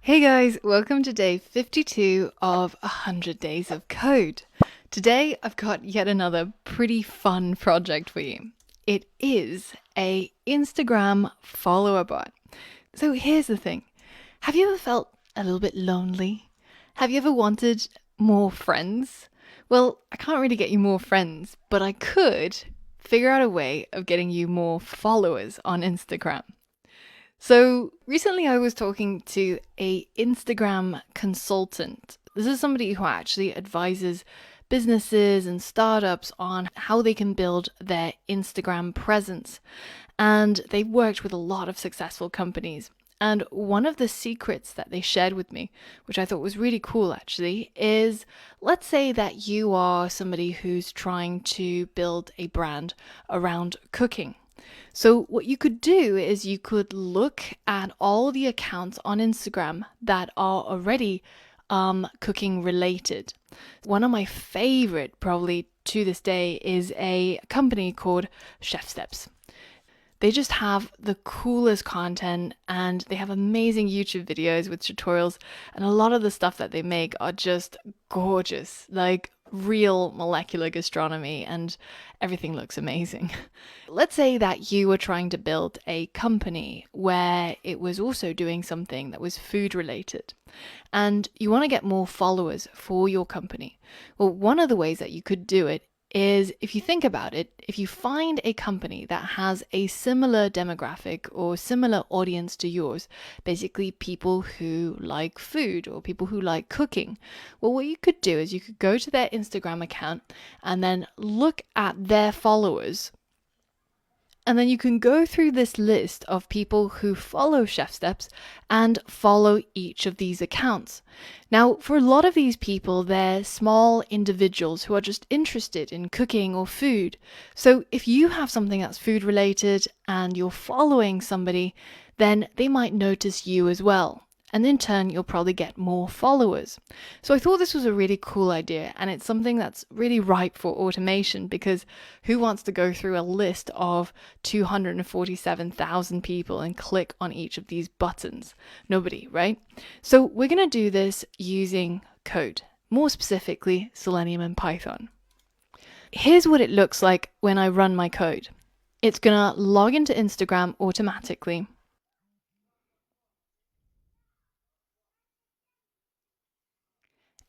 Hey guys, welcome to day 52 of 100 Days of Code. Today I've got yet another pretty fun project for you. It is a Instagram follower bot. So here's the thing. Have you ever felt a little bit lonely? Have you ever wanted more friends? Well, I can't really get you more friends, but I could figure out a way of getting you more followers on Instagram. So recently I was talking to a Instagram consultant. This is somebody who actually advises businesses and startups on how they can build their Instagram presence. And they've worked with a lot of successful companies. And one of the secrets that they shared with me, which I thought was really cool actually, is let's say that you are somebody who's trying to build a brand around cooking. So, what you could do is you could look at all the accounts on Instagram that are already cooking related. One of my favorite, probably to this day, is a company called Chef Steps. They just have the coolest content and they have amazing YouTube videos with tutorials, and a lot of the stuff that they make are just gorgeous, like real molecular gastronomy, and everything looks amazing. Let's say that you were trying to build a company where it was also doing something that was food related and you want to get more followers for your company. Well, one of the ways that you could do it is, if you think about it, if you find a company that has a similar demographic or similar audience to yours, basically people who like food or people who like cooking, well, what you could do is you could go to their Instagram account and then look at their followers. And then you can go through this list of people who follow Chef Steps and follow each of these accounts. Now, for a lot of these people, they're small individuals who are just interested in cooking or food. So if you have something that's food related and you're following somebody, then they might notice you as well. And in turn, you'll probably get more followers. So I thought this was a really cool idea, and it's something that's really ripe for automation, because who wants to go through a list of 247,000 people and click on each of these buttons? Nobody, right? So we're going to do this using code, more specifically Selenium and Python. Here's what it looks like when I run my code. It's going to log into Instagram automatically.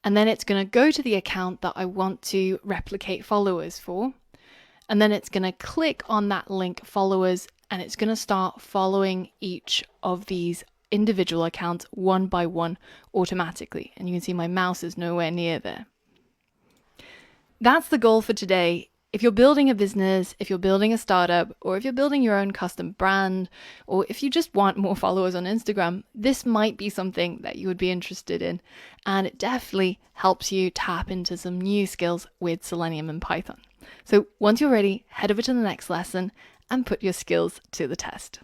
And then it's going to go to the account that I want to replicate followers for. And then it's going to click on that link followers, and it's going to start following each of these individual accounts one by one automatically. And you can see my mouse is nowhere near there. That's the goal for today. If you're building a business, if you're building a startup, or if you're building your own custom brand, or if you just want more followers on Instagram, this might be something that you would be interested in. And it definitely helps you tap into some new skills with Selenium and Python. So once you're ready, head over to the next lesson and put your skills to the test.